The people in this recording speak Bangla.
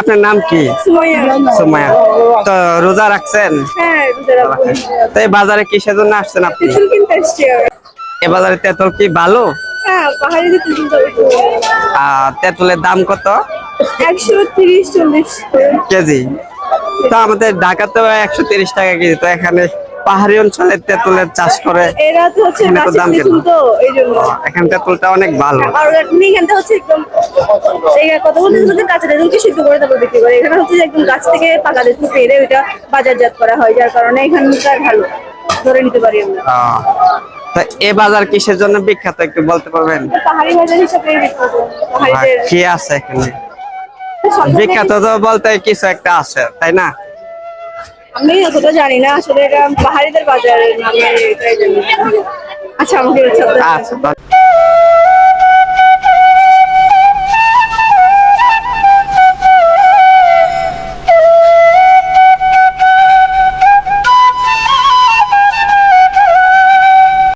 আপনার নাম কি? সুমাইয়া। তো রোজা রাখছেন? তো এই বাজারে কিসের জন্য আসছেন আপনি? এ বাজারে তেঁতুল কি ভালো? তেঁতুলের দাম কত 130-40 কেজি? তো আমাদের ঢাকাতে 130 টাকা কেজি, তো এখানে পাহাড়ি অঞ্চলে তেঁতুলের চাষ করে এরা তো হচ্ছে এখানে তো গাছের দাম কেন? তেঁতুল, তো এই জন্য এখানে তেঁতুলটা অনেক ভালো। এখানটা হচ্ছে একদম এই কথা বলতে হচ্ছে কাঁচা তেঁতুলকে সিদ্ধ করে তারপর বিক্রি করে। এখানে হচ্ছে যে একদম গাছ থেকে পাকা তেঁতুল পেরে ওইটা বাজারজাত করা হয়, যার কারণে এখানকার ভালো ধরে নিতে পারি আমরা। তো এ বাজার কিসের জন্য বিখ্যাত একটু বলতে পারবেন? পাহাড়ি বাজার হিসাবে বিখ্যাত। পাহাড়িদের কি আছে এখানে সব ধরনের বিখ্যাত? তো বলতে কিছু একটা আছে, তাই না? আমি অতটা জানি না আসলে, এটা পাহাড়িদের বাজারের নামে এটাই জানি। আচ্ছা, আমাকে আচ্ছা।